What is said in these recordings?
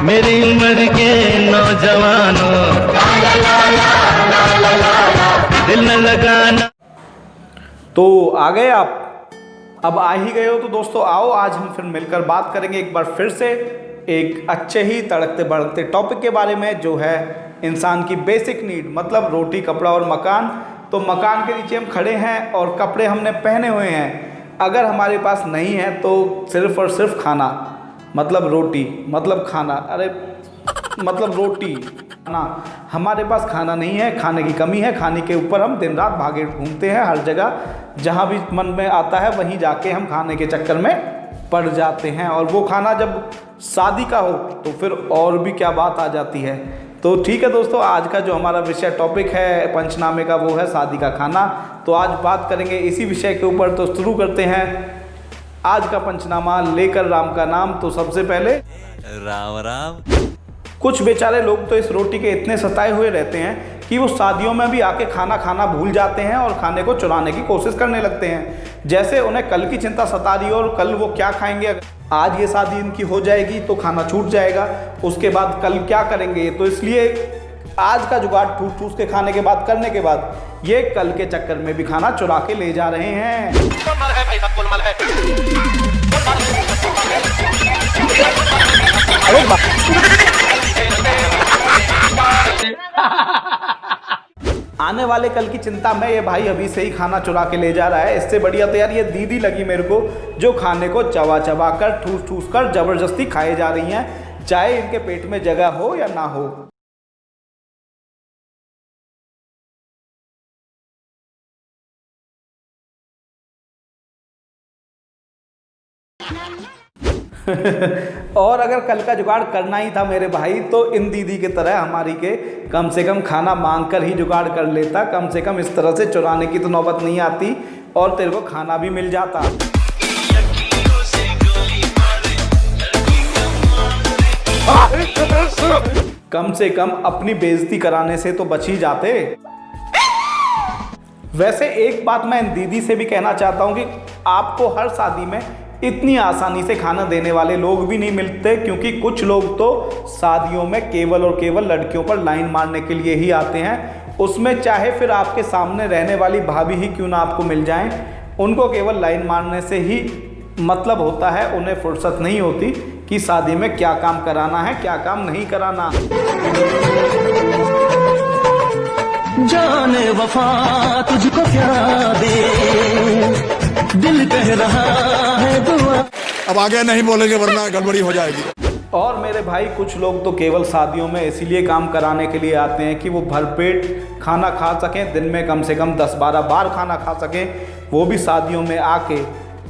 मेरी उम्र के नौजवानों, दिल न लगाना। तो आ गए आप, अब आ ही गए हो तो दोस्तों आओ, आज हम फिर मिलकर बात करेंगे एक बार फिर से एक अच्छे ही तड़कते भड़कते टॉपिक के बारे में, जो है इंसान की बेसिक नीड, मतलब रोटी, कपड़ा और मकान। तो मकान के नीचे हम खड़े हैं और कपड़े हमने पहने हुए हैं। अगर हमारे पास नहीं है तो सिर्फ और सिर्फ खाना, मतलब रोटी, मतलब खाना, अरे मतलब रोटी ना, हमारे पास खाना नहीं है, खाने की कमी है। खाने के ऊपर हम दिन रात भागे घूमते हैं, हर जगह जहाँ भी मन में आता है वहीं जाके हम खाने के चक्कर में पड़ जाते हैं। और वो खाना जब शादी का हो तो फिर और भी क्या बात आ जाती है। तो ठीक है दोस्तों, आज का जो हमारा विषय टॉपिक है पंचनामे का, वो है शादी का खाना। तो आज बात करेंगे इसी विषय के ऊपर। तो शुरू करते हैं आज का पंचनामा, लेकर राम का नाम। तो सबसे पहले राम राम। कुछ बेचारे लोग तो इस रोटी के इतने सताए हुए रहते हैं कि वो शादियों में भी आके खाना खाना भूल जाते हैं और खाने को चुराने की कोशिश करने लगते हैं, जैसे उन्हें कल की चिंता सता रही हो और कल वो क्या खाएंगे। आज ये शादी इनकी हो जाएगी तो खाना छूट जाएगा, उसके बाद कल क्या करेंगे। तो इसलिए आज का जुगाड़ ठूस ठूस के खाने के बाद करने के बाद ये कल के चक्कर में भी खाना चुरा के ले जा रहे हैं। आने वाले कल की चिंता में ये भाई अभी से ही खाना चुरा के ले जा रहा है। इससे बढ़िया तो यार ये दीदी लगी मेरे को, जो खाने को चबा चबा कर, ठूस ठूस कर जबरदस्ती खाए जा रही हैं, चाहे इनके पेट में जगह हो या ना हो। और अगर कल का जुगाड़ करना ही था मेरे भाई, तो इन दीदी की तरह हमारी के कम से कम खाना मांग कर ही जुगाड़ कर लेता। कम से कम इस तरह से चुराने की तो नौबत नहीं आती और तेरे को खाना भी मिल जाता। कम से कम अपनी बेइज्जती कराने से तो बच ही जाते। वैसे एक बात मैं इन दीदी से भी कहना चाहता हूँ कि आपको हर शादी में इतनी आसानी से खाना देने वाले लोग भी नहीं मिलते, क्योंकि कुछ लोग तो शादियों में केवल और केवल लड़कियों पर लाइन मारने के लिए ही आते हैं। उसमें चाहे फिर आपके सामने रहने वाली भाभी ही क्यों ना आपको मिल जाएं, उनको केवल लाइन मारने से ही मतलब होता है। उन्हें फुर्सत नहीं होती कि शादी में क्या काम कराना है, क्या काम नहीं कराना। जाने वफा तुझको क्या दे, दिल कह रहा है दुआ। अब आगे नहीं बोलेंगे वरना गड़बड़ी हो जाएगी। और मेरे भाई कुछ लोग तो केवल शादियों में इसीलिए काम कराने के लिए आते हैं कि वो भरपेट खाना खा सकें, दिन में कम से कम 10-12 बार खाना खा सकें, वो भी शादियों में आके।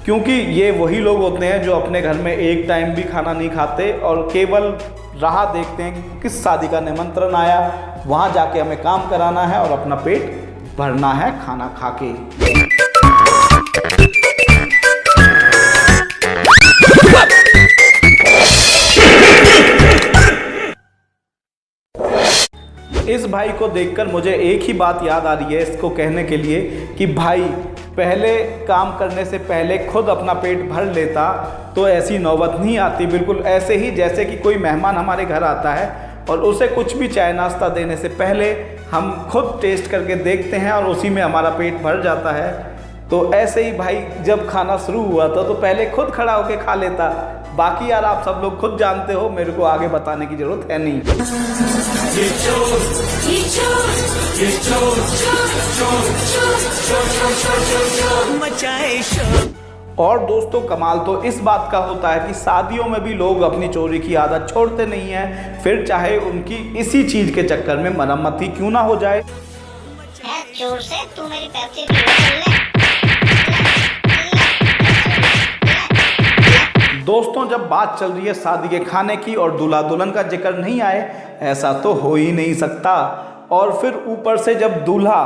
क्योंकि ये वही लोग होते हैं जो अपने घर में एक टाइम भी खाना नहीं खाते और केवल राह देखते हैं कि किस शादी का निमंत्रण आया, वहाँ जाके हमें काम कराना है और अपना पेट भरना है खाना खा के। इस भाई को देखकर मुझे एक ही बात याद आ रही है इसको कहने के लिए कि भाई पहले काम करने से पहले खुद अपना पेट भर लेता तो ऐसी नौबत नहीं आती। बिल्कुल ऐसे ही जैसे कि कोई मेहमान हमारे घर आता है और उसे कुछ भी चाय नाश्ता देने से पहले हम खुद टेस्ट करके देखते हैं और उसी में हमारा पेट भर जाता है। तो ऐसे ही भाई जब खाना शुरू हुआ था तो पहले खुद खड़ा होकर खा लेता। बाकी यार आप सब लोग खुद जानते हो, मेरे को आगे बताने की जरूरत है नहीं। और दोस्तों कमाल तो इस बात का होता है कि शादियों में भी लोग अपनी चोरी की आदत छोड़ते नहीं हैं, फिर चाहे उनकी इसी चीज के चक्कर में मरम्मत ही क्यों ना हो जाए। जोर से तू मेरी पेप्सी पी ले। दोस्तों जब बात चल रही है शादी के खाने की और दूल्हा दुल्हन का जिक्र नहीं आए, ऐसा तो हो ही नहीं सकता। और फिर ऊपर से जब दूल्हा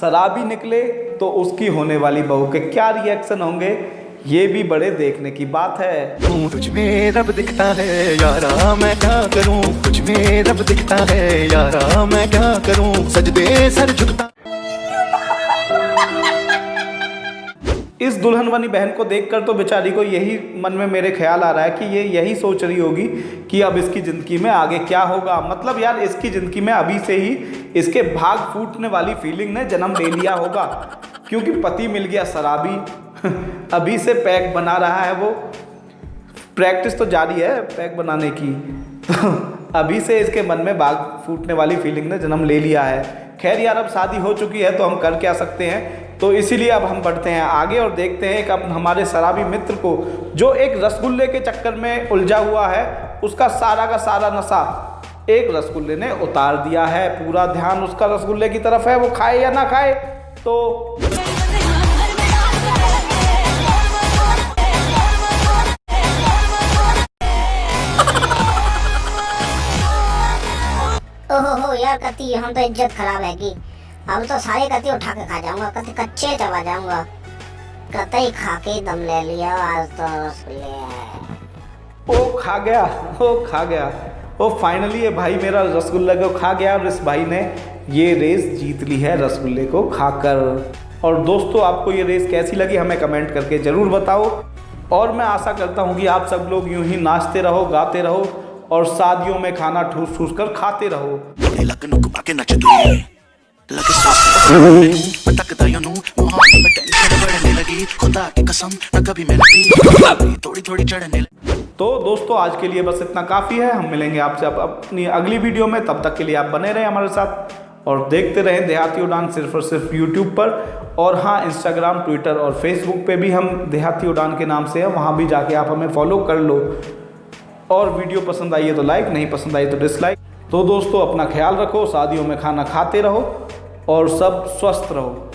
शराबी निकले तो उसकी होने वाली बहू के क्या रिएक्शन होंगे, ये भी बड़े देखने की बात है। तुझ में रब दिखता है यारा मैं क्या करूं, तुझ में रब दिखता है यारा मैं क्या करूं, सजदे सर झुकता। इस दुल्हन बनी बहन को देखकर तो बेचारी को यही मन में मेरे ख्याल आ रहा है कि ये यही सोच रही होगी कि अब इसकी ज़िंदगी में आगे क्या होगा। मतलब यार इसकी ज़िंदगी में अभी से ही इसके भाग फूटने वाली फीलिंग ने जन्म ले लिया होगा, क्योंकि पति मिल गया शराबी अभी से पैक बना रहा है वो। प्रैक्टिस तो जारी है पैक बनाने की तो अभी से इसके मन में भाग फूटने वाली फीलिंग ने जन्म ले लिया है। खैर यार अब शादी हो चुकी है तो हम कर क्या सकते हैं, तो इसीलिए अब हम बढ़ते हैं आगे और देखते हैं कि अब हमारे शराबी मित्र को जो एक रसगुल्ले के चक्कर में उलझा हुआ है उसका सारा का सारा नशा एक रसगुल्ले ने उतार दिया है। पूरा ध्यान उसका रसगुल्ले की तरफ है, वो खाए या ना खाए। तो ओहो यार कति हम तो इज्जत खराब है कि अब तो सारे कति उठा के खा जाऊंगा, कति कच्चे चबा जाऊंगा। कतई खा के दम ले लिया आज तो रसगुल्ले है। ओ खा गया ओ फाइनली ये भाई मेरा रसगुल्ला को खा गया और इस भाई ने ये रेस जीत ली है रसगुल्ले को खाकर। और दोस्तों आपको ये रेस कैसी लगी हमें कमेंट करके ज़रूर बताओ, और मैं आशा करता हूँ कि आप सब लोग यूं ही नाचते रहो, गाते रहो और शादियों में खाना ठूस ठूस कर खाते रहो। तो दोस्तों आज के लिए बस इतना काफ़ी है। हम मिलेंगे आपसे अब अपनी अगली वीडियो में, तब तक के लिए आप बने रहें हमारे साथ और देखते रहें देहाती उड़ान सिर्फ और सिर्फ यूट्यूब पर। और हाँ, इंस्टाग्राम, ट्विटर और फेसबुक पे भी हम देहाती उड़ान के नाम से है, वहाँ भी जाके आप हमें फॉलो कर लो। और वीडियो पसंद आई है तो लाइक, नहीं पसंद आई तो डिसलाइक। तो दोस्तों अपना ख्याल रखो, शादियों में खाना खाते रहो और सब स्वस्थ रहो।